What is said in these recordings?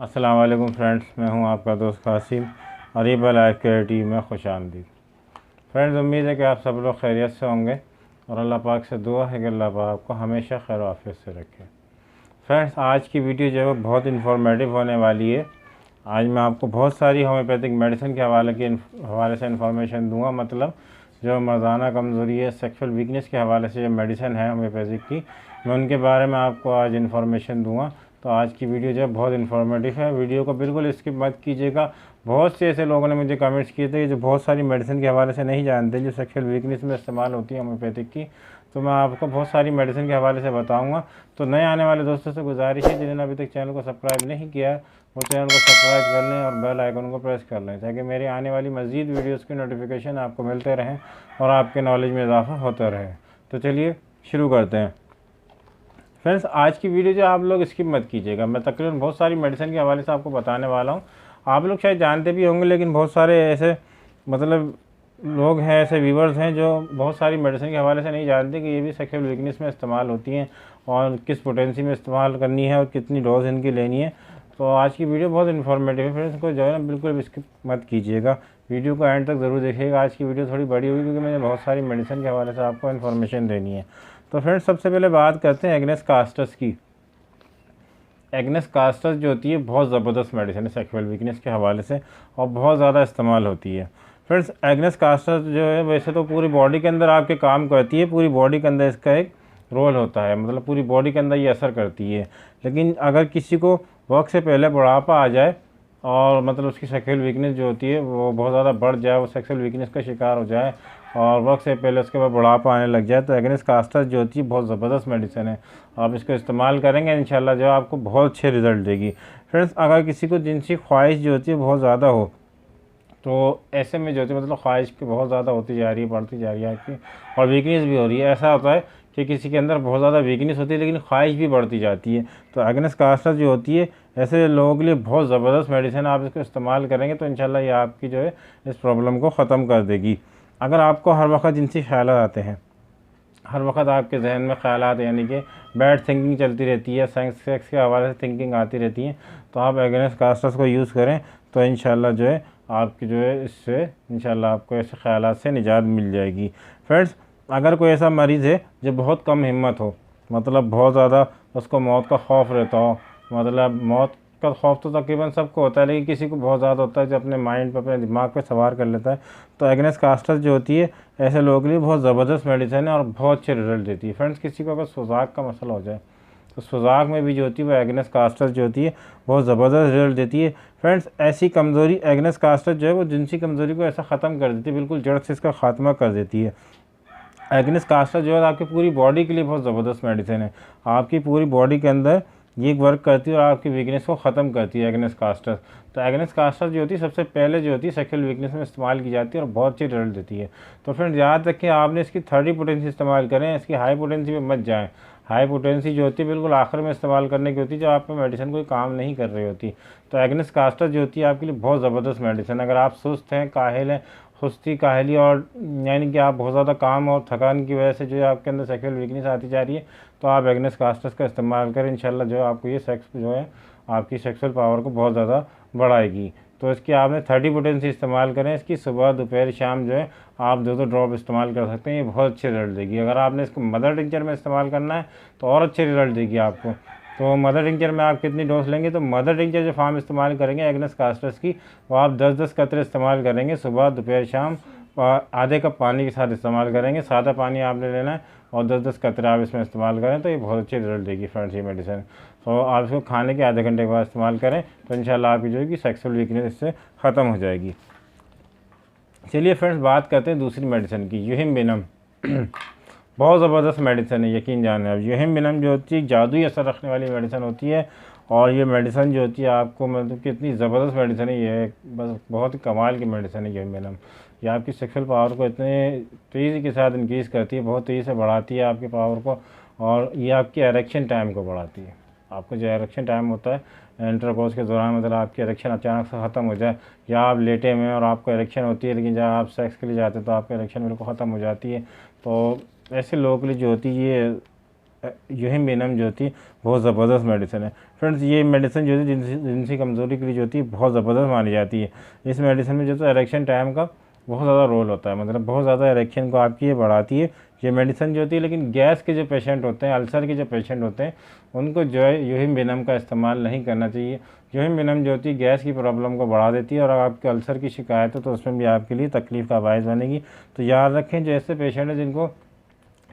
अस्सलाम वालेकुम फ्रेंड्स, मैं हूं आपका दोस्त कासिम और ये लाइफ केयर टीवी में खुशामदीद। फ्रेंड्स, उम्मीद है कि आप सब लोग खैरियत से होंगे और अल्लाह पाक से दुआ है कि अल्लाह पाक आपको हमेशा खैर आफियत से रखे। फ्रेंड्स, आज की वीडियो जो है वो बहुत इन्फॉर्मेटिव होने वाली है। आज मैं आपको बहुत सारी होम्योपैथिक मेडिसिन के हवाले से इन्फॉर्मेशन दूंगा। मतलब जो मर्दाना कमज़ोरी है, सेक्सुअल वीकनेस के हवाले से जो मेडिसिन है होम्योपैथिक की, मैं उनके बारे में आपको आज इन्फॉर्मेशन दूंगा। तो आज की वीडियो जो है बहुत इन्फॉर्मेटिव है। वीडियो को बिल्कुल स्किप मत कीजिएगा। बहुत से ऐसे लोगों ने मुझे कमेंट्स किए थे जो बहुत सारी मेडिसिन के हवाले से नहीं जानते जो सेक्सुअल वीकनेस में इस्तेमाल होती है होम्योपैथिक की। तो मैं आपको बहुत सारी मेडिसिन के हवाले से बताऊंगा। तो नए आने वाले दोस्तों से गुजारिश है, जिन्होंने अभी तक चैनल को सब्सक्राइब नहीं किया वो चैनल को सब्सक्राइब कर लें और बेल आइकन को प्रेस कर लें, ताकि मेरे आने वाली मज़ीद वीडियोज़ की नोटिफिकेशन आपको मिलते रहें और आपके नॉलेज में इजाफा होता रहे। तो चलिए शुरू करते हैं। फ्रेंड्स, आज की वीडियो जो आप लोग स्किप मत कीजिएगा। मैं तकरीबन बहुत सारी मेडिसिन के हवाले से आपको बताने वाला हूँ। आप लोग शायद जानते भी होंगे, लेकिन बहुत सारे ऐसे मतलब लोग हैं, ऐसे व्यूवर्स हैं जो बहुत सारी मेडिसिन के हवाले से नहीं जानते कि ये भी सेक्सुअल वीकनेस में इस्तेमाल होती हैं और किस पोटेंसी में इस्तेमाल करनी है और कितनी डोज इनकी लेनी है। तो आज की वीडियो बहुत इन्फॉर्मेटिव है फ्रेंड्स, को जो है ना बिल्कुल भी स्किप मत कीजिएगा। वीडियो को एंड तक ज़रूर देखिएगा। आज की वीडियो थोड़ी बड़ी होगी क्योंकि मुझे बहुत सारी मेडिसिन के हवाले से आपको इन्फॉर्मेशन देनी है। तो फ्रेंड्स, सबसे पहले बात करते हैं एग्नेस कास्टस की। एग्नेस कास्टस जो होती है बहुत ज़बरदस्त मेडिसिन है सेक्सुअल वीकनेस के हवाले से और बहुत ज़्यादा इस्तेमाल होती है। फ्रेंड्स, एग्नेस कास्टस जो है वैसे तो पूरी बॉडी के अंदर आपके काम करती है, पूरी बॉडी के अंदर इसका एक रोल होता है, मतलब पूरी बॉडी के अंदर ये असर करती है। लेकिन अगर किसी को वक्त से पहले बुढ़ापा आ जाए और मतलब उसकी सेक्सुअल वीकनेस जो होती है वो बहुत ज़्यादा बढ़ जाए, वो सेक्सुअल वीकनेस का शिकार हो जाए और वक्त से पहले उसके बाद बुढ़ापा आने लग जाए, तो एग्नेस कास्टस जो होती है बहुत ज़बरदस्त मेडिसिन है। आप इसको इस्तेमाल करेंगे इंशाल्लाह जो आपको बहुत अच्छे रिज़ल्ट देगी। फ्रेंड्स, अगर किसी को जिनसी ख्वाहिश जो होती है बहुत ज़्यादा हो, तो ऐसे में जो होती है मतलब ख्वाहिश की बहुत ज़्यादा होती जा रही है, बढ़ती जा रही है आपकी, और वीकनेस भी हो रही है। ऐसा होता है कि किसी के अंदर बहुत ज़्यादा वीकनेस होती है लेकिन ख्वाहिश भी बढ़ती जाती है, तो एग्नेस कास्टस जो होती है ऐसे लोगों के लिए बहुत ज़बरदस्त मेडिसिन। आप इसको इस्तेमाल करेंगे तो इंशाल्लाह ये आपकी जो है इस प्रॉब्लम को ख़त्म कर देगी। अगर आपको हर वक्त जिनसी ख्यालात आते हैं, हर वक्त आपके जहन में ख्यालात यानी कि बैड थिंकिंग चलती रहती है, सेक्स के हवाले से थिंकिंग आती रहती है, तो आप एग्नेस कास्टस को यूज़ करें तो इंशाल्लाह जो है आपकी जो है इससे इंशाल्लाह आपको ऐसे ख्यालात से निजात मिल जाएगी। फ्रेंड्स, अगर कोई ऐसा मरीज़ है जो बहुत कम हिम्मत हो, मतलब बहुत ज़्यादा उसको मौत का खौफ रहता हो, मतलब मौत का खौफ तो तकरीबन सबको होता है लेकिन किसी को बहुत ज़्यादा होता है जो अपने माइंड पर, अपने दिमाग पे सवार कर लेता है, तो एग्नेस कास्टस जो होती है ऐसे लोगों के लिए बहुत ज़बरदस्त मेडिसिन है और बहुत अच्छे रिजल्ट देती है। फ्रेंड्स, किसी को अगर सुजाक का मसला हो जाए तो सुजाक में भी जो होती है वो एग्नेस कास्टस जो होती है बहुत ज़बरदस्त रिजल्ट देती है। फ्रेंड्स, ऐसी कमज़ोरी एग्नेस कास्टस जो है वो जिनसी कमज़ोरी को ऐसा ख़त्म कर देती है, बिल्कुल जड़ से इसका खात्मा कर देती है। एग्नेस कास्टस जो है आपकी पूरी बॉडी के लिए बहुत ज़बरदस्त मेडिसिन है। आपकी पूरी बॉडी के अंदर ये वर्क करती है और आपकी वीकनेस को ख़त्म करती है एग्नेस कास्टस। तो एग्नेस कास्टस जो होती है सबसे पहले जो होती है सेक्सुअल वीकनेस में इस्तेमाल की जाती है और बहुत अच्छी रिजल्ट देती है। तो फ्रेंड्स, याद रखें आपने इसकी 30 पोटेंसी इस्तेमाल करें, इसकी हाई पोटेंसी में मत जाएँ। हाई पोटेंसी जो होती है बिल्कुल आखिर में इस्तेमाल करने की होती है, जो आप में मेडिसिन कोई काम नहीं कर रही होती। तो एग्नेस कास्टस जो होती है आपके लिए बहुत ज़बरदस्त मेडिसिन। अगर आप सुस्त हैं, काहिल हैं, सुस्ती, काहली और यानी कि आप बहुत ज़्यादा काम और थकान की वजह से जो है आपके अंदर सेक्सुअल वीकनेस आती जा रही है, तो आप एग्नेस कास्टस का इस्तेमाल करें। इंशाल्लाह जो है आपको ये सेक्स जो है आपकी सेक्सुअल पावर को बहुत ज़्यादा बढ़ाएगी। तो इसकी आपने 30 पोटेंसी इस्तेमाल करें। इसकी सुबह, दोपहर, शाम जो है आप 2-2 ड्रॉप इस्तेमाल कर सकते हैं, ये बहुत अच्छे रिजल्ट देगी। अगर आपने इसको मदर टिंचर में इस्तेमाल करना है तो और अच्छे रिजल्ट देगी आपको। तो मदर टिंचर में आप कितनी डोज लेंगे, तो मदर टिंचर जो फार्म इस्तेमाल करेंगे एग्नेस कास्टस की, वो आप 10-10 कतरे इस्तेमाल करेंगे, सुबह, दोपहर, शाम, आधे कप पानी के साथ इस्तेमाल करेंगे। सादा पानी आपने लेना है और 10-10 कतरे आप इसमें इस्तेमाल करें तो ये बहुत अच्छे रिजल्ट देगी फ्रेंड्स ये मेडिसिन। तो आप इसको खाने के आधे घंटे के बाद इस्तेमाल करें तो इंशाल्लाह आपकी जो है कि सेक्सुअल वीकनेस इससे ख़त्म हो जाएगी। चलिए फ्रेंड्स, बात करते हैं दूसरी मेडिसिन की, यूहिम्बिनम। बहुत ज़बरदस्त मेडिसिन है, यकीन जाने आप। यूहिम्बिनम जो होती है जादुई असर रखने वाली मेडिसिन होती है और ये मेडिसिन जो होती है आपको मतलब कि इतनी ज़बरदस्त मेडिसिन है, ये बस बहुत ही कमाल की मेडिसिन है यूहिम्बिनम। ये आपकी सेक्सुअल पावर को इतने तेज़ी के साथ इंक्रीज़ करती है, बहुत तेज़ी से बढ़ाती है आपकी पावर को, और ये आपकी एरेक्शन टाइम को बढ़ाती है। आपको जो एरेक्शन टाइम होता है इंटरकोर्स के दौरान, मतलब आपकी एरेक्शन अचानक से ख़त्म हो जाए या आप लेटे में और आपको एरेक्शन होती है लेकिन जब आप सेक्स के लिए जाते हैं तो आपकी एरेक्शन बिल्कुल ख़त्म हो जाती है, तो ऐसे लोगों के लिए जो होती है ये यूहिम बेनम जो होती है बहुत ज़बरदस्त मेडिसिन है। फ्रेंड्स ये मेडिसिन जो है जिनसी कमज़ोरी के लिए जो होती है बहुत ज़बरदस्त मानी जाती है। इस मेडिसिन में जो तो इरेक्शन टाइम का बहुत ज़्यादा रोल होता है, मतलब बहुत ज़्यादा इरेक्शन को आपकी ये बढ़ाती है ये मेडिसिन जो होती है। लेकिन गैस के जो पेशेंट होते हैं, अल्सर के जो पेशेंट होते हैं, उनको जो है यूहिम बेनम का इस्तेमाल नहीं करना चाहिए। यूहिम बेनम जो होती है गैस की प्रॉब्लम को बढ़ा देती है और अगर आपके अल्सर की शिकायत है तो उसमें भी आपके लिए तकलीफ़ का बायस बनेगी। तो याद रखें जो ऐसे पेशेंट हैं जिनको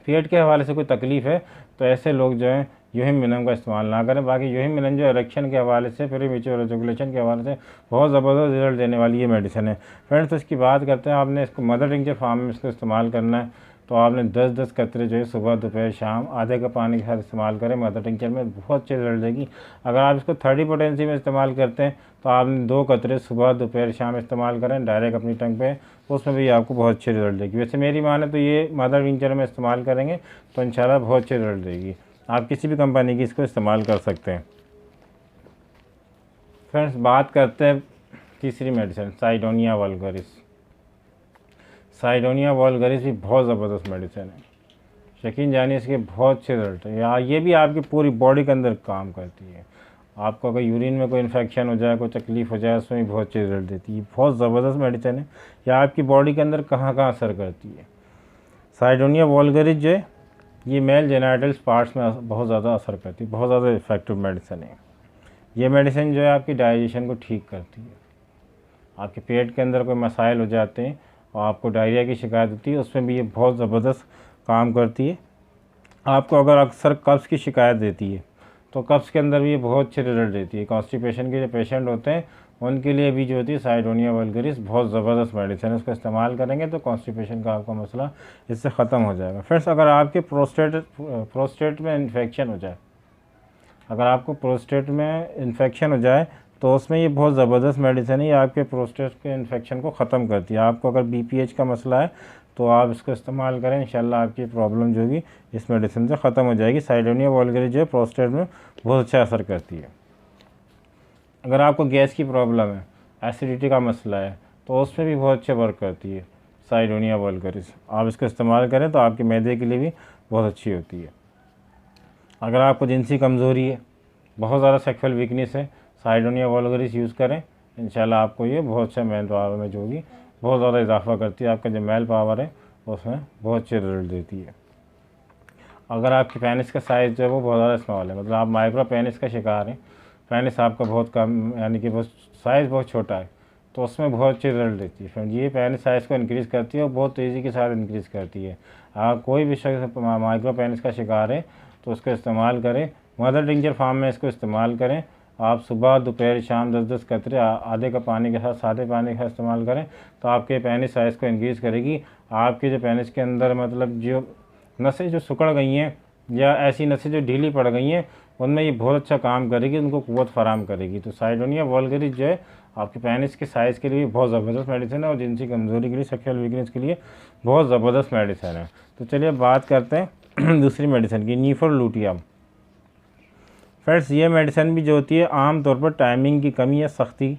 पेट के हवाले से कोई तकलीफ़ है तो ऐसे लोग जो हैं यूहिम बेनम का इस्तेमाल ना करें। बाकी यूहिम बेनम जो इरेक्शन के हवाले से, प्रीमेच्योर एजुकेशन के हवाले से बहुत ज़बरदस्त रिजल्ट देने वाली ये मेडिसिन है। फ्रेंड्स तो इसकी बात करते हैं, आपने इसको मदर टिंचर फॉर्म में इसको इस्तेमाल करना है तो आपने 10-10 कतरे जो है सुबह दोपहर शाम आधे कप पानी के साथ इस्तेमाल करें। मदर टिंचर में बहुत अच्छे रिजल्ट देगी। अगर आप इसको 30 पोटेंसी में इस्तेमाल करते हैं तो आपने 2 कतरे सुबह दोपहर शाम इस्तेमाल करें डायरेक्ट अपनी टंग पे, उसमें भी आपको बहुत अच्छे रिजल्ट देगी। वैसे मेरी माने तो ये मदर टिंचर में इस्तेमाल करेंगे तो इंशाल्लाह बहुत अच्छे रिजल्ट देगी। आप किसी भी कंपनी की इसको इस्तेमाल कर सकते हैं। फ्रेंड्स बात करते हैं तीसरी मेडिसिन साइडोनिया वल्गरिस। साइडोनिया वल्गरिस भी बहुत ज़बरदस्त मेडिसिन है। यकीन जानिए इसके बहुत अच्छे रिजल्ट है। या ये भी आपकी पूरी बॉडी के अंदर काम करती है। आपको अगर यूरिन में कोई इन्फेक्शन हो जाए, कोई तकलीफ़ हो जाए, उसमें भी बहुत अच्छे रिजल्ट देती है। बहुत ज़बरदस्त मेडिसिन है। या आपकी बॉडी के अंदर कहाँ कहाँ असर करती है। साइडोनिया वल्गरिस जो है ये मेल जेनाइटल्स पार्ट्स में बहुत ज़्यादा असर करती है। बहुत ज़्यादा इफेक्टिव मेडिसिन है। ये मेडिसिन जो है आपकी डाइजेशन को ठीक करती है। आपके पेट के अंदर कोई मसाइल हो जाते हैं और आपको डायरिया की शिकायत होती है, उसमें भी ये बहुत ज़बरदस्त काम करती है। आपको अगर अक्सर कब्ज़ की शिकायत देती है तो कब्ज़ के अंदर भी ये बहुत अच्छे रिजल्ट देती है। कॉन्स्टिपेशन के जो पेशेंट होते हैं उनके लिए भी जो होती है साइडोनिया वल्गरिस बहुत ज़बरदस्त मेडिसिन है। उसको इस्तेमाल करेंगे तो कॉन्स्टिपेशन का आपका मसला इससे ख़त्म हो जाएगा। फ्रेंड्स अगर आपके प्रोस्टेट में इन्फेक्शन हो जाए, अगर आपको प्रोस्टेट में इन्फेक्शन हो जाए तो उसमें ये बहुत ज़बरदस्त मेडिसिन है। ये आपके प्रोस्टेट के इन्फेक्शन को ख़त्म करती है। आपको अगर BPH का मसला है तो आप इसको इस्तेमाल करें, इंशाल्लाह आपकी प्रॉब्लम जो होगी इस मेडिसिन से ख़त्म हो जाएगी। साइडोनिया वल्गरिस जो है प्रोस्टेट में बहुत अच्छा असर करती है। अगर आपको गैस की प्रॉब्लम है, एसिडिटी का मसला है तो उसमें भी बहुत अच्छे वर्क करती है साइडोनिया वल्गरिस। आप इसको इस्तेमाल करें तो आपके मैदे के लिए भी बहुत अच्छी होती है। अगर आपको जिनसी कमज़ोरी है, बहुत ज़्यादा सेक्सुअल वीकनेस है, साइडोनिया वल्गरिस यूज़ करें, इंशाल्लाह आपको ये बहुत अच्छा मेल पावर में जो होगी बहुत ज़्यादा इजाफा करती है। आपका जो मेल पावर है उसमें बहुत अच्छे रिजल्ट देती है। अगर आपकी पेनिस का साइज़ जो है वो बहुत ज़्यादा स्मॉल है, मतलब आप माइक्रो पेनिस का शिकार हैं, पेनिस आपका बहुत कम यानी कि बहुत साइज़ बहुत छोटा है, तो उसमें बहुत अच्छे रिजल्ट देती है। फ्रेंड ये पेनिस साइज़ को इंक्रीज़ करती है और बहुत तेज़ी के साथ इंक्रीज़ करती है। अगर कोई भी शख्स माइक्रो पेनिस का शिकार है तो उसको इस्तेमाल करें। मदर टिंचर फार्म में इसको इस्तेमाल करें। आप सुबह दोपहर शाम 10-10 कतरे आधे कप पानी के साथ, सादे पानी के साथ इस्तेमाल करें तो आपके पेनिस साइज़ को इंक्रीज़ करेगी। आपके जो पेनिस के अंदर मतलब जो नसें जो सिकुड़ गई हैं या ऐसी नसें जो ढीली पड़ गई हैं उनमें ये बहुत अच्छा काम करेगी, उनको क़ुव्वत फराहम करेगी। तो साइडोनिया वल्गरिस जो है आपके पेनिस के साइज़ के लिए बहुत ज़बरदस्त मेडिसिन है और जिनसी कमज़ोरी के लिए, सेक्सुअल वीकनेस के लिए बहुत ज़बरदस्त मेडिसिन है। तो चलिए बात करते हैं दूसरी मेडिसिन की, नीफोलूटियम। फ्रेंड्स ये मेडिसिन भी जो होती है आम तौर पर टाइमिंग की कमी या सख्ती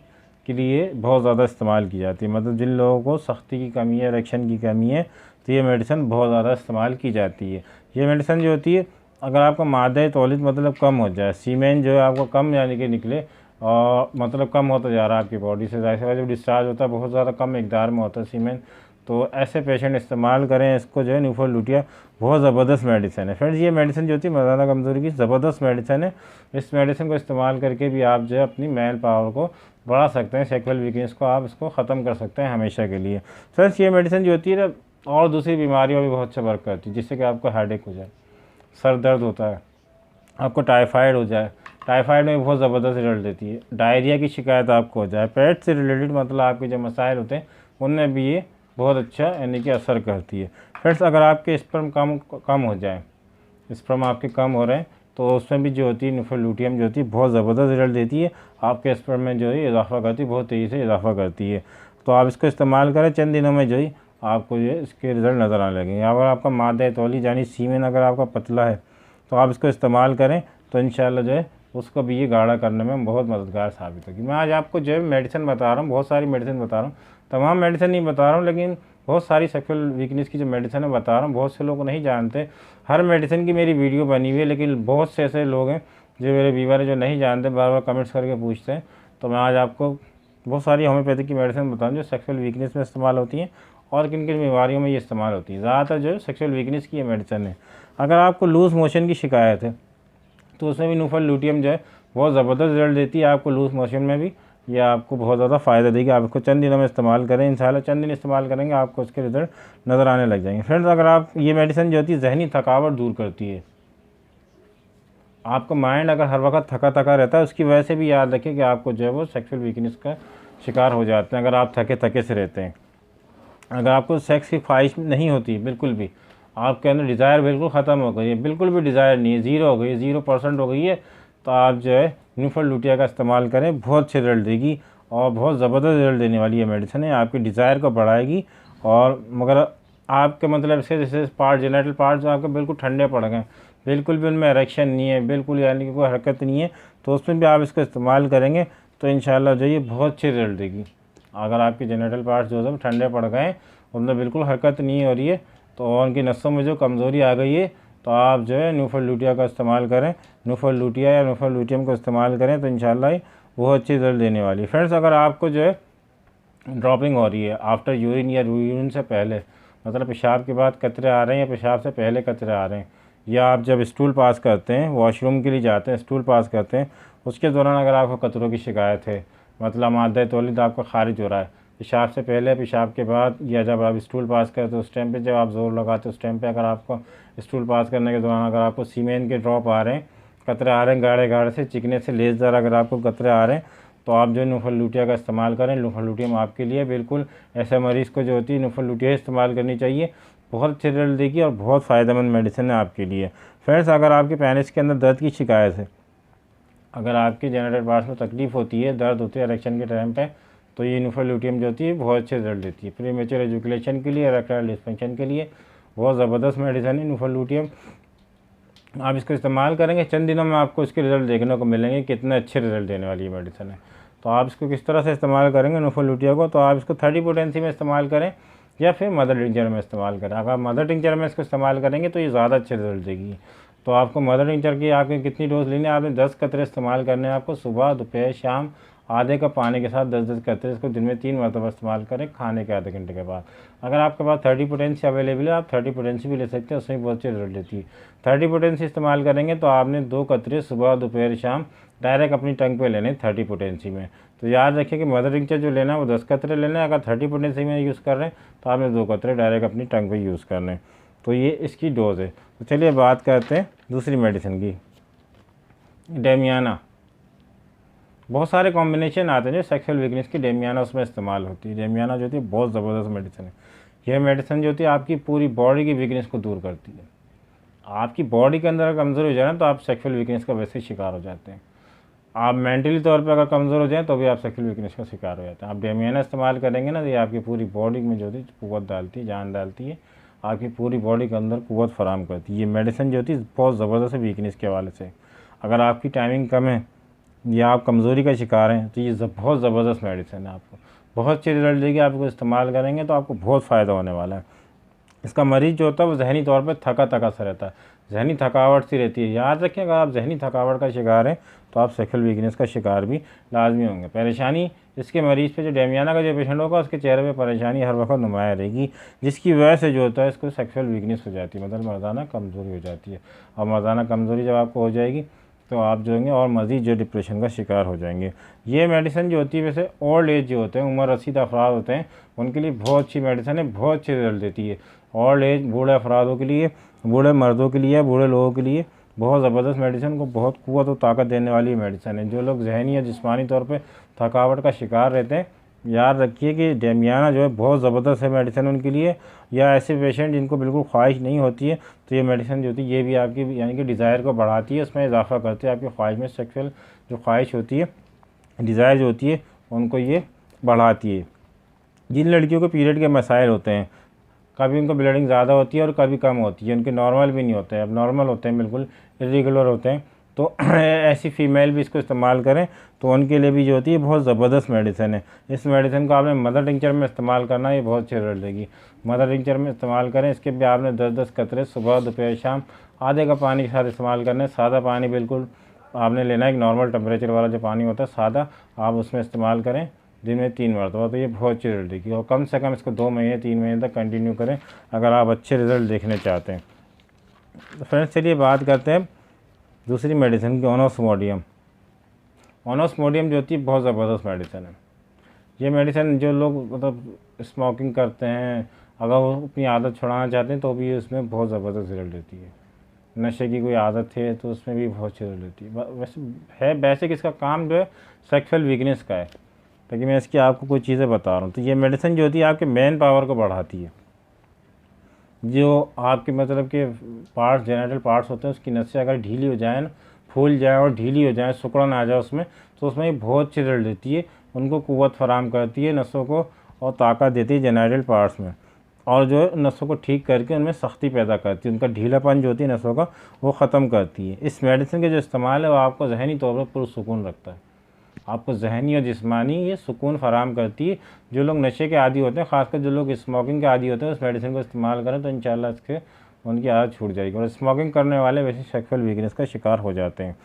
के लिए बहुत ज़्यादा इस्तेमाल की जाती है। मतलब जिन लोगों को सख्ती की कमी है, इरेक्शन की कमी है, तो ये मेडिसिन बहुत ज़्यादा इस्तेमाल की जाती है। ये मेडिसिन जो होती है अगर आपका मादे तौलीद मतलब कम हो जाए, सीमेन जो है आपको कम यानी कि निकले और मतलब कम होता जा रहा है आपकी बॉडी से, जाहिर सी बात है जब डिस्चार्ज होता है बहुत ज़्यादा कम मिकदार में होता है सीमेन, तो ऐसे पेशेंट इस्तेमाल करें इसको जो है। नीफोलूटियम बहुत ज़बरदस्त मेडिसिन है। फ्रेंड्स ये मेडिसिन जो होती है मर्दाना कमज़ोरी की ज़बरदस्त मेडिसिन है। इस मेडिसिन को इस्तेमाल करके भी आप जो है अपनी मेल पावर को बढ़ा सकते हैं, सेक्सुअल वीकनेस को आप इसको ख़त्म कर सकते हैं हमेशा के लिए। फ्रेंड्स ये मेडिसिन जो होती है और दूसरी बीमारियों में भी बहुत अच्छा वर्क करती है, जिससे कि आपको हेडेक हो जाए, सर दर्द होता है, आपको टाइफाइड हो जाए, टाइफाइड में बहुत ज़बरदस्त रिजल्ट देती है। डायरिया की शिकायत आपको हो जाए, पेट से रिलेटेड मतलब आपके जो मसाइल होते हैं उनमें भी ये बहुत अच्छा यानी कि असर करती है। फ्रेंड्स अगर आपके स्पर्म कम हो जाए, स्पर्म आपके कम हो रहे हैं तो उसमें भी जो होती है नीफोलूटियम जो होती है बहुत ज़बरदस्त रिजल्ट देती है। आपके स्पर्म में जो है इजाफा करती है, बहुत तेज़ी से इजाफा करती है। तो आप इसको इस्तेमाल करें, चंद दिनों में जो ही आपको ये इसके रिज़ल्ट नज़र आने लगेंगे। अगर आपका मादा तौली यानी सीमेन अगर आपका पतला है तो आप इसको इस्तेमाल करें तो इंशाल्लाह जो है उसको भी ये गाढ़ा करने में बहुत मददगार साबित होगी। मैं आज आपको जो है मेडिसिन बता रहा हूँ, बहुत सारी मेडिसिन बता रहा हूँ, तमाम मेडिसिन नहीं बता रहा हूँ, लेकिन बहुत सारी सेक्सुअल वीकनेस की जो मेडिसिन है बता रहा हूँ, बहुत से लोग नहीं जानते। हर मेडिसिन की मेरी वीडियो बनी हुई है, लेकिन बहुत से ऐसे लोग हैं जो मेरे व्यूअर है जो नहीं जानते, बार बार कमेंट्स करके पूछते हैं। तो मैं आज आपको बहुत सारी होम्योपैथिक की मेडिसिन बताऊँ जो सेक्सुअल वीकनेस में इस्तेमाल होती हैं और किन किन बीमारियों में ये इस्तेमाल होती है। ज़्यादातर जो सेक्सुअल वीकनेस की ये मेडिसिन है। अगर आपको लूज़ मोशन की शिकायत है तो उसमें भी नुफल लूटियम जो है बहुत ज़बरदस्त रिजल्ट देती है आपको लूज़ मोशन में भी। यह आपको बहुत ज़्यादा फ़ायदा देगी। आप इसको चंद दिनों में इस्तेमाल करें, इंशाल्लाह चंद दिन इस्तेमाल करेंगे आपको उसके रिजल्ट नज़र आने लग जाएंगे। फ्रेंड्स, अगर आप ये मेडिसिन जो होती है जहनी थकावट दूर करती है। आपका माइंड अगर हर वक्त थका थका रहता है, उसकी वजह से भी याद रखें कि आपको जो है वो सेक्सुअल वीकनेस का शिकार हो जाते हैं अगर आप थके थके से रहते हैं। अगर आपको सेक्स की ख्वाहिश नहीं होती बिल्कुल भी, आपके अंदर डिज़ायर बिल्कुल ख़त्म हो गई है, बिल्कुल भी डिज़ायर नहीं है, ज़ीरो हो गई है, 0% हो गई है, तो आप जो है न्यूफल लुटिया का इस्तेमाल करें। बहुत अच्छे रिजल्ट देगी और बहुत ज़बरदस्त रिजल्ट देने वाली ये मेडिसिन है। आपकी डिज़ायर को बढ़ाएगी। और मगर आपके मतलब इसके जैसे पार्ट जेनेटल पार्ट जो आपके बिल्कुल ठंडे पड़ गए, बिल्कुल भी उनमें इरेक्शन नहीं है, बिल्कुल यानी कि कोई हरकत नहीं है, तो उसमें भी आप इसको इस्तेमाल करेंगे तो इंशाल्लाह जो ये बहुत अच्छी रिजल्ट देगी। अगर आपके जेनेटल पार्ट्स जो है ठंडे पड़ गए, उनमें बिल्कुल हरकत नहीं हो रही है, तो उनकी नसों में जो कमज़ोरी आ गई है, तो आप जो है न्यूफल लूटिया का इस्तेमाल करें। न्यूफल लूटिया या न्यूफल लूटियम को इस्तेमाल करें तो इंशाल्लाह ये बहुत अच्छी रिजल्ट देने वाली है। फ्रेंड्स, अगर आपको जो है ड्रॉपिंग हो रही है आफ्टर यूरिन या यूरिन से पहले, मतलब पेशाब के बाद कतरे आ रहे हैं या पेशाब से पहले कतरे आ रहे हैं, या आप जब स्टूल पास करते हैं, वॉशरूम के लिए जाते हैं, स्टूल पास करते हैं, उसके दौरान अगर आपको कतरों की शिकायत है, मतलब मादा तौलीद आपका खारिज हो रहा है पेशाब से पहले, पेशाब के बाद, या जब आप स्टूल पास करते हो उस टाइम पे, जब आप ज़ोर लगाते हो उस टाइम पे, अगर आपको स्टूल पास करने के दौरान अगर आपको सीमेन के ड्रॉप आ रहे हैं, कतरे आ रहे हैं गाढ़े गाढ़े से, चिकने से लेसदार अगर आपको कतरे आ रहे हैं, तो आप जो न्यूफल लूटिया का इस्तेमाल करें। न्यूफल लूटियम आपके लिए बिल्कुल ऐसे मरीज़ को जो होती है न्यूफल लूटिया इस्तेमाल करनी चाहिए। बहुत अच्छे रिजल्ट देगी और बहुत फ़ायदेमंद मेडिसिन है आपके लिए। फ्रेंड्स, अगर आपके पेनिस के अंदर दर्द की शिकायत है, अगर आपके जेनेटल पार्ट्स में तकलीफ़ होती है, दर्द होती है इरेक्शन के टाइम पे, तो ये न्यूफल लूटियम जो होती है बहुत अच्छे रिजल्ट देती है। प्रीमेच्योर एजुकेशन के लिए, इरेक्टाइल डिस्फंक्शन के लिए बहुत ज़बरदस्त मेडिसिन है न्यूफल लूटियम। आप इसको इस्तेमाल करेंगे, चंद दिनों में आपको इसके रिजल्ट देखने को मिलेंगे, कितने अच्छे रिजल्ट देने वाली ये मेडिसिन है। तो आप इसको किस तरह से इस्तेमाल करेंगे न्यूफल लूटिया को, तो आप इसको 30 पोटेंसी में इस्तेमाल करें या फिर मदर टिंचर में इस्तेमाल करें। अगर आप मदर टिंचर में इसको इस्तेमाल करेंगे तो ये ज़्यादा अच्छे रिजल्ट देगी। तो आपको मदर टिंचर की आपकी कितनी डोज लेनी है, आपने 10 कतरे इस्तेमाल करने हैं आपको, सुबह दोपहर शाम आधे कप पानी के साथ 10-10 कतरे इसको दिन में 3 मरतबा इस्तेमाल करें खाने के आधे घंटे के बाद। अगर आपके पास 30 पोटेंसी अवेलेबल है, आप 30 पोटेंसी भी ले सकते हैं, उसमें बहुत अच्छी रिजल्ट देती है। 30 पोटेंसी इस्तेमाल करेंगे तो आपने 2 कतरे सुबह दोपहर शाम डायरेक्ट अपनी टंग पे लेने 30 पोटेंसी में। तो याद रखिए कि मदर टिंचर जो लेना है वो 10 कतरे लेना है। अगर 30 पोटेंसी में यूज़ कर रहे हैं तो आपने 2 कतरे डायरेक्ट अपनी टंग पे यूज़ करने हैं। तो ये इसकी डोज है। तो चलिए बात करते हैं दूसरी मेडिसिन की, डेमियाना। बहुत सारे कॉम्बिनेशन आते हैं जो सेक्सुअल वीकनेस की डेमियाना उसमें इस्तेमाल होती है। डेमियाना जो होती है बहुत ज़बरदस्त मेडिसिन है। यह मेडिसिन जो होती है आपकी पूरी बॉडी की वीकनेस को दूर करती है। आपकी बॉडी के अंदर कमज़ोर हो जाए ना तो आप सेक्सुअल वीकनेस का वैसे ही शिकार हो जाते हैं। आप मेंटली तौर पे अगर कमज़ोर हो जाएं तो भी आप सेक्सुअल वीकनेस का शिकार हो जाते हैं। आप डेमियाना इस्तेमाल करेंगे ना तो ये आपकी पूरी बॉडी में जो होती है कुव्वत डालती है, जान डालती है, आपकी पूरी बॉडी के अंदर कुव्वत फराम करती है। ये मेडिसिन जो होती है बहुत ज़बरदस्त है वीकनेस के हवाले से। अगर आपकी टाइमिंग कम है या आप कमज़ोरी का शिकार हैं तो ये बहुत ज़बरदस्त मेडिसिन है। आपको बहुत अच्छे रिजल्ट देगी। आप इसको इस्तेमाल करेंगे तो आपको बहुत फ़ायदा होने वाला है। इसका मरीज़ जो होता है वो जहनी तौर पे थका थका सा रहता है, जहनी थकावट सी रहती है। याद रखें, अगर आप जहनी थकावट का शिकार हैं तो आप सेक्सुअल वीकनेस का शिकार भी लाजमी होंगे। परेशानी इसके मरीज़ पे, जो डेमियाना का जो पेशेंट होगा उसके चेहरे पे परेशानी हर वक्त नुमाया रहेगी, जिसकी वजह से जो होता है इसको सेक्सुअल वीकनेस हो जाती है, मतलब मर्दाना कमज़ोरी हो जाती है। और मर्दाना कमज़ोरी जब आपको हो जाएगी तो आप जो होंगे और मज़ीद जो डिप्रेशन का शिकार हो जाएंगे। ये मेडिसिन जो होती है वैसे ओल्ड एज जो होते हैं, उम्र रसीद अफराद होते हैं, उनके लिए बहुत अच्छी मेडिसिन है, बहुत अच्छे रिजल्ट देती है। ओल्ड एज बूढ़े अफरादों के लिए, बूढ़े मर्दों के लिए, बूढ़े लोगों के लिए बहुत ज़बरदस्त मेडिसिन, को बहुत क़ुव्वत और ताकत देने वाली मेडिसिन है। जो लोग जहनी या जिस्मानी तौर पे थकावट का शिकार रहते हैं, याद रखिए कि डेमियाना जो है बहुत ज़बरदस्त है मेडिसिन उनके लिए। या ऐसे पेशेंट जिनको बिल्कुल ख्वाहिश नहीं होती है तो ये मेडिसिन जो होती है ये भी आपकी यानी कि डिज़ायर को बढ़ाती है, उसमें इजाफा करती है। आपकी ख्वाहिश में सेक्सुअल जो ख्वाहिश होती है, डिज़ायर जो होती है, उनको ये बढ़ाती है। जिन लड़कियों को पीरियड के मसाइल होते हैं, कभी उनको ब्लीडिंग ज़्यादा होती है और कभी कम होती है, उनके नॉर्मल भी नहीं होते हैं, अब नॉर्मल होते हैं, बिल्कुल इरेगुलर होते हैं, तो ऐसी फ़ीमेल भी इसको इस्तेमाल करें तो उनके लिए भी जो होती है बहुत ज़बरदस्त मेडिसिन है। इस मेडिसिन को आपने मदर टिंचर में इस्तेमाल करना, ये बहुत अच्छी रिजल्ट देगी। मदर टिंचर में इस्तेमाल करें, इसके भी आपने 10-10 कतरे सुबह दोपहर शाम आधे कप पानी के साथ इस्तेमाल करना है। सादा पानी बिल्कुल आपने लेना है, एक नॉर्मल टेम्परेचर वाला जो पानी होता है सादा, आप उसमें इस्तेमाल करें दिन में 3 मरतबा, तो ये बहुत अच्छी रिजल्ट देगी। और कम से कम इसको 2 महीने 3 महीने तक कंटिन्यू करें अगर आप अच्छे रिजल्ट देखने चाहते हैं। तो फ्रेंड्स चलिए बात करते हैं दूसरी मेडिसिन की, ओनोस्मोडियम। ओनोस्मोडियम जो होती है बहुत ज़बरदस्त मेडिसिन है। ये मेडिसिन जो लोग मतलब स्मोकिंग करते हैं, अगर वो अपनी आदत छुड़ाना चाहते हैं तो भी उसमें बहुत ज़बरदस्त रिजल्ट देती है। नशे की कोई आदत है तो उसमें भी बहुत अच्छी रिजल्ट देती है। वैसे है बेसिक इसका काम जो है सेक्सुअल वीकनेस का है, ताकि मैं इसकी आपको कुछ चीज़ें बता रहा हूँ। तो ये मेडिसिन जो होती है आपके मेन पावर को बढ़ाती है। जो आपके मतलब के पार्ट्स, जेनिटल पार्ट्स होते हैं, उसकी नसें अगर ढीली हो जाए ना, फूल जाए और ढीली हो जाए, सिकुड़न आ जाए उसमें, तो उसमें ये बहुत अच्छी रिजल्ट देती है। उनको क़ुव्वत फराहम करती है नसों को और ताकत देती है जेनिटल पार्ट्स में, और जो है नसों को ठीक करके उनमें सख्ती पैदा करती है, उनका ढीलापन जो होती है नसों का वो ख़त्म करती है। इस मेडिसिन के जो इस्तेमाल है वो आपको ज़हनी तौर पर पुरसुकून रखता है, आपको ज़हनी और जिस्मानी ये सुकून फराहम करती है। जो लोग नशे के आदी होते हैं, ख़ासकर जो लोग स्मोकिंग के आदी होते हैं, उस मेडिसिन को इस्तेमाल करें तो इंशाल्लाह इसके उनकी आदत छूट जाएगी। और स्मोकिंग करने वाले वैसे सेक्सुअल वीकनेस का शिकार हो जाते हैं,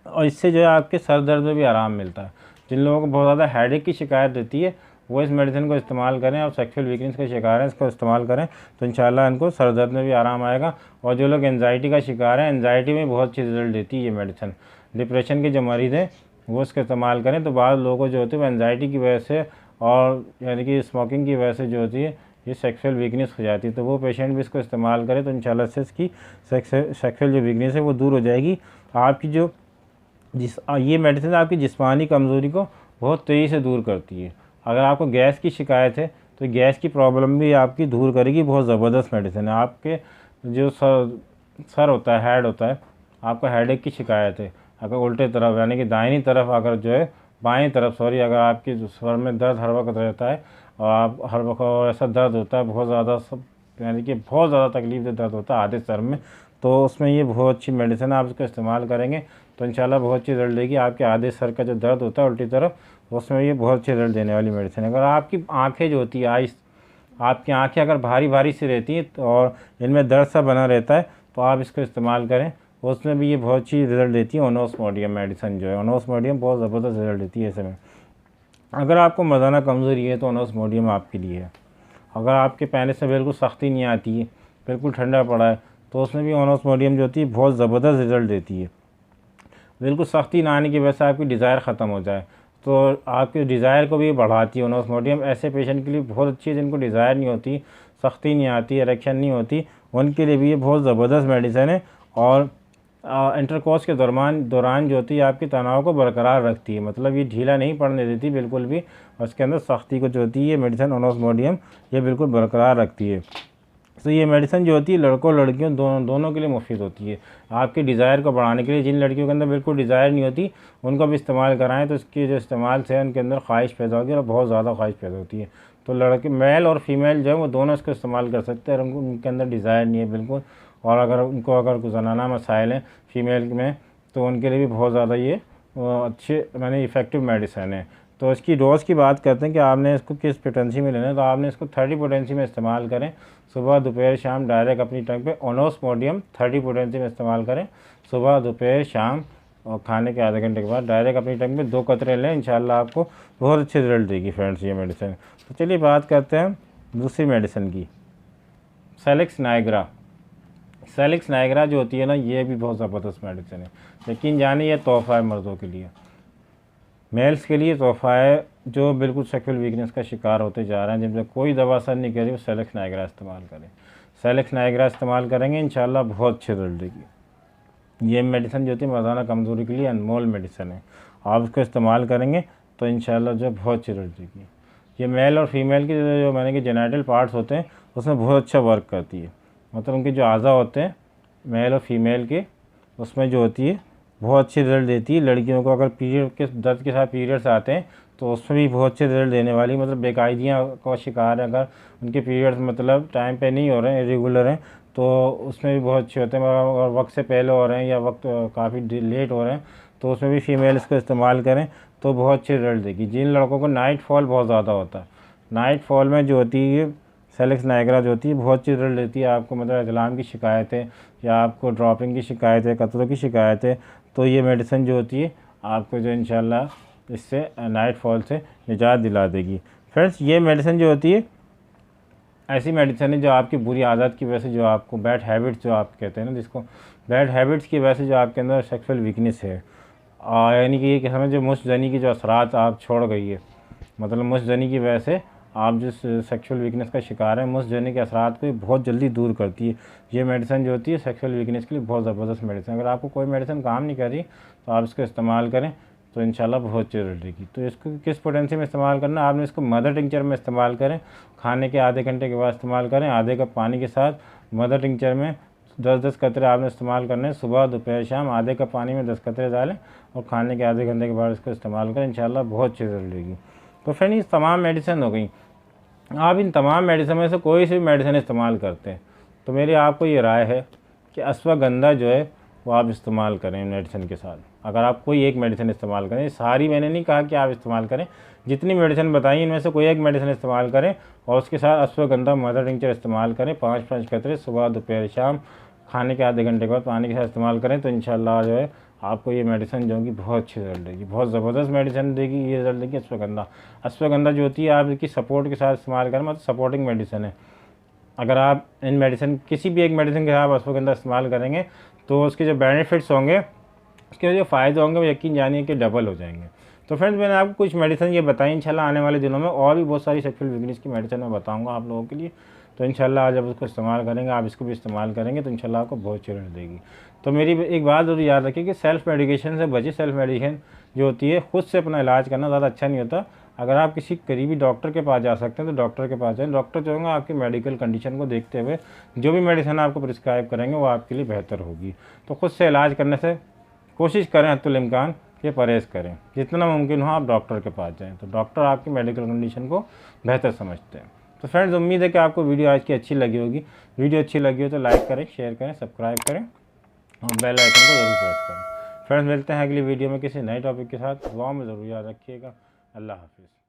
और इससे जो है आपके सर दर्द में भी आराम मिलता है। जिन लोगों को बहुत ज़्यादा हेडेक की शिकायत रहती है वो इस मेडिसिन को इस्तेमाल करें, और सेक्सुअल वीकनेस के शिकार हैं इसको इस्तेमाल करें तो इंशाल्लाह इनको सर दर्द में भी आराम आएगा। और जो लोग एंजाइटी का शिकार हैं, एंजाइटी में बहुत अच्छी रिजल्ट देती है ये मेडिसिन। डिप्रेशन के जो मरीज़ हैं वो इसका इस्तेमाल करें। तो बाद लोगों को जो होती है वो एंजाइटी की वजह से और यानी कि स्मोकिंग की वजह से जो होती है ये सेक्सुअल वीकनेस हो जाती है, तो वो पेशेंट भी इसको इस्तेमाल करें तो इंशाल्लाह से इसकी सेक्सुअल जो वीकनेस है वो दूर हो जाएगी। आपकी जो ये मेडिसिन आपकी जिस्मानी कमज़ोरी को बहुत तेज़ी से दूर करती है। अगर आपको गैस की शिकायत है तो गैस की प्रॉब्लम भी आपकी दूर करेगी, बहुत ज़बरदस्त मेडिसिन है। आपके जो सर होता है, हेड होता है, आपको हेडेक की शिकायत है, अगर उल्टे तरफ यानी कि दाहिनी तरफ, अगर जो है बाएं तरफ सॉरी, अगर आपके सर में दर्द हर वक्त रहता है और आप हर वक्त ऐसा दर्द होता है बहुत ज़्यादा, सब यानी कि बहुत ज़्यादा तकलीफ से दर्द होता है आधे सर में, तो उसमें ये बहुत अच्छी मेडिसिन है। आप इसको इस्तेमाल करेंगे तो इंशाल्लाह बहुत अच्छी रिजल्ट देगी। आपके आधे सर का जो दर्द होता है उल्टी तरफ, उसमें ये बहुत अच्छी रिजल्ट देने वाली मेडिसिन है। अगर आपकी आँखें जो होती है आइस, आपकी आँखें अगर भारी भारी सी रहती हैं और इनमें दर्द सा बना रहता है तो आप इसको इस्तेमाल करें, उसमें भी ये बहुत अच्छी रिजल्ट देती है। ओनोस्मोडियम मेडिसिन जो है, ओनोस्मोडियम बहुत ज़बरदस्त रिजल्ट देती है इसमें। अगर आपको मर्दाना कमज़ोरी है तो ओनोस्मोडियम आपके लिए है। अगर आपके पहले से बिल्कुल सख्ती नहीं आती है, बिल्कुल ठंडा पड़ा है, तो उसमें भी ओनोस्मोडियम जो होती है बहुत ज़बरदस्त रिजल्ट देती है। बिल्कुल सख्ती ना आने की वजह से आपकी डिज़ायर ख़त्म हो जाए तो आपके डिज़ायर को भी बढ़ाती है ओनोस्मोडियम। ऐसे पेशेंट के लिए बहुत अच्छी है जिनको डिज़ायर नहीं होती, सख्ती नहीं आती, इरेक्शन नहीं होती, उनके लिए भी ये बहुत ज़बरदस्त मेडिसिन है। और इंटरकोर्स के दौरान जो होती है आपके तनाव को बरकरार रखती है, मतलब ये ढीला नहीं पड़ने देती बिल्कुल भी, और उसके अंदर सख्ती को जो होती है ये मेडिसिन ओनोस्मोडियम ये बिल्कुल बरकरार रखती है। तो ये मेडिसिन जो होती है लड़कों लड़कियों दोनों के लिए मुफीद होती है। आपके डिज़ायर को बढ़ाने के लिए, जिन लड़कियों के अंदर बिल्कुल डिज़ायर नहीं होती उनको भी इस्तेमाल कराएं तो इसके जो इस्तेमाल से उनके अंदर ख्वाहिश पैदा होगी और बहुत ज़्यादा ख्वाहिश पैदा होती है। तो लड़के मेल और फीमेल जो है वो दोनों इसको इस्तेमाल कर सकते हैं, उनके अंदर डिज़ायर नहीं है बिल्कुल, और अगर कुछ ज़नाना मसाइल हैं फीमेल में तो उनके लिए भी बहुत ज़्यादा ये अच्छे माने इफ़ेक्टिव मेडिसिन है। तो इसकी डोज़ की बात करते हैं कि आपने इसको किस पोटेंसी में लेना है, तो आपने इसको 30 पोटेंसी में इस्तेमाल करें, सुबह दोपहर शाम डायरेक्ट अपनी टंग पे। ओनोस्मोडियम 30 पोटेंसी में इस्तेमाल करें, सुबह दोपहर शाम और खाने के आधे घंटे के बाद डायरेक्ट अपनी टंग पे 2 कतरे लें, इंशाल्लाह आपको बहुत अच्छे रिजल्ट देगी फ्रेंड्स ये मेडिसिन। तो चलिए बात करते हैं दूसरी मेडिसिन की, सेलेक्स नाइग्रा। सेलेक्स नाइग्रा जो होती है ना ये भी बहुत ज़बरदस्त मेडिसिन है, लेकिन जाने ये तोहफ़ा है मर्दों के लिए, मेल्स के लिए तोहफ़ा है जो बिल्कुल सेक्सुअल वीकनेस का शिकार होते जा रहे हैं, जिनसे कोई दवा असर नहीं कर रही, वो सेलेक्स नाइग्रा इस्तेमाल करें। सेलेक्स नाइग्रा इस्तेमाल करेंगे इंशाल्लाह बहुत अच्छे रिजल्ट देगी। ये मेडिसिन जो होती है मर्दाना कमज़ोरी के लिए अनमोल मेडिसिन है, आप उसको इस्तेमाल करेंगे तो इंशाल्लाह जो बहुत अच्छी रिजल्ट देगी। ये मेल और फीमेल के जो मैंने कि जेनिटल पार्ट्स होते हैं उसमें बहुत अच्छा वर्क करती है, मतलब उनके जो अज़ा होते हैं मेल और फीमेल के, उसमें जो होती है बहुत अच्छे रिजल्ट देती है। लड़कियों को अगर पीरियड के दर्द के साथ पीरियड्स आते हैं तो उसमें भी बहुत अच्छे रिजल्ट देने वाली, मतलब बेकायदियाँ का शिकार है, अगर उनके पीरियड्स मतलब टाइम पे नहीं हो रहे हैं, इरेगुलर हैं, तो उसमें भी बहुत अच्छे होते हैं। अगर वक्त से पहले हो रहे हैं या वक्त काफ़ी लेट हो रहे हैं तो उसमें भी फीमेल इसको इस्तेमाल करें तो बहुत अच्छी रिजल्ट देगी। जिन लड़कों को नाइट फॉल बहुत ज़्यादा होता है, नाइट फॉल में जो होती है सेलेक्स नाइग्रा जो होती है बहुत अच्छी रिजल्ट देती है आपको, मतलब इज़लाम की शिकायतें या आपको ड्रॉपिंग की शिकायतें, कतलों की शिकायतें, तो ये मेडिसिन जो होती है आपको जो इंशाल्लाह इससे नाइट फॉल से निजात दिला देगी। फ्रेंड्स, ये मेडिसिन जो होती है ऐसी मेडिसिन है जो आपकी बुरी आदत की वजह से, जो आपको बैड हैबिट्स जो आप कहते हैं ना, जिसको बैड हैबिट्स की वजह से जो आपके अंदर सेक्सुअल वीकनेस है, यानी कि ये कि हमें जो मुश्तजनी की जो असरात आप छोड़ गई है, मतलब मुश्तजनी की वजह से आप जिस सेक्सुअल वीकनेस का शिकार है, मुश्तजनी के असरात को बहुत जल्दी दूर करती है। ये मेडिसिन जो होती है सेक्सुअल वीकनेस के लिए बहुत ज़बरदस्त मेडिसिन। अगर आपको कोई मेडिसिन काम नहीं कर रही तो आप इसको इस्तेमाल करें तो इंशाल्लाह बहुत अच्छी रिजल्ट देगी। तो इसको किस पोटेंसी में इस्तेमाल करना, आपने इसको मदर टिंचर में इस्तेमाल करें, खाने के आधे घंटे के बाद इस्तेमाल करें। आधे कप पानी के साथ मदर टिंचर में 10-10 कतरे आपने इस्तेमाल करने, सुबह दोपहर शाम आधे कप पानी में 10 कतरे डालें और खाने के आधे घंटे के बाद इसको इस्तेमाल करें, इंशाल्लाह बहुत अच्छी रिजल्ट देगी। तो फ्रेंड, ये तमाम मेडिसिन हो गई। आप इन तमाम मेडिसिन में से कोई सी भी मेडिसिन इस्तेमाल करते हैं तो मेरी आपको ये राय है कि अश्वगंधा जो है वो आप इस्तेमाल करें मेडिसिन के साथ। अगर आप कोई एक मेडिसिन इस्तेमाल करें, सारी मैंने नहीं कहा कि आप इस्तेमाल करें, जितनी मेडिसिन बताई इनमें से कोई एक मेडिसिन इस्तेमाल करें और उसके साथ अश्वगंधा मदर टिंचर इस्तेमाल करें 5-5 कतरे सुबह दोपहर शाम, खाने के आधे घंटे के बाद पानी के साथ इस्तेमाल करें तो इंशाल्लाह जो है आपको ये मेडिसिन जो होगी बहुत अच्छी रिजल्ट देगी, बहुत ज़बरदस्त मेडिसिन देगी। ये रिजल्ट देगी अश्वगंधा जो होती है आप इसकी सपोर्ट के साथ इस्तेमाल करें, मतलब सपोर्टिंग मेडिसिन है। अगर आप इन मेडिसिन किसी भी एक मेडिसिन के साथ अश्वगंधा इस्तेमाल करेंगे तो उसके जो बेनिफिट्स होंगे, उसके जो फ़ायदे होंगे वो यकीन जानिए कि डबल हो जाएंगे। तो फ्रेंड्स, मैंने आपको कुछ मेडिसिन ये बताई, इंशाल्लाह आने वाले दिनों में और भी बहुत सारी सेक्सुअल वीकनेस की मेडिसिन मैं बताऊंगा आप लोगों के लिए। तो इंशाल्लाह जब उसको इस्तेमाल करेंगे, आप इसको भी इस्तेमाल करेंगे तो इंशाल्लाह आपको बहुत अच्छी रिजल्ट देगी। तो मेरी एक बात ज़रूर याद रखिए कि सेल्फ मेडिकेशन से बचिए। सेल्फ मेडिकेशन जो होती है खुद से अपना इलाज करना ज़्यादा अच्छा नहीं होता। अगर आप किसी करीबी डॉक्टर के पास जा सकते हैं तो डॉक्टर के पास जाएं। डॉक्टर जो होंगे आपकी मेडिकल कंडीशन को देखते हुए जो भी मेडिसिन आपको प्रिस्क्राइब करेंगे वो आपके लिए बेहतर होगी। तो खुद से इलाज करने से कोशिश करें हद्दुल इम्कान कि परहेज़ करें, जितना मुमकिन हो आप डॉक्टर के पास जाएं। तो डॉक्टर आपकी मेडिकल कंडीशन को बेहतर समझते हैं। तो फ्रेंड्स, उम्मीद है कि आपको वीडियो आज की अच्छी लगी होगी। वीडियो अच्छी लगी हो तो लाइक करें, शेयर करें, सब्सक्राइब करें और बेल आइकन को ज़रूर प्रेस करें। फ्रेंड्स, मिलते हैं अगली वीडियो में किसी नए टॉपिक के साथ। दुआ में ज़रूर याद रखिएगा। अल्लाह हाफिज़।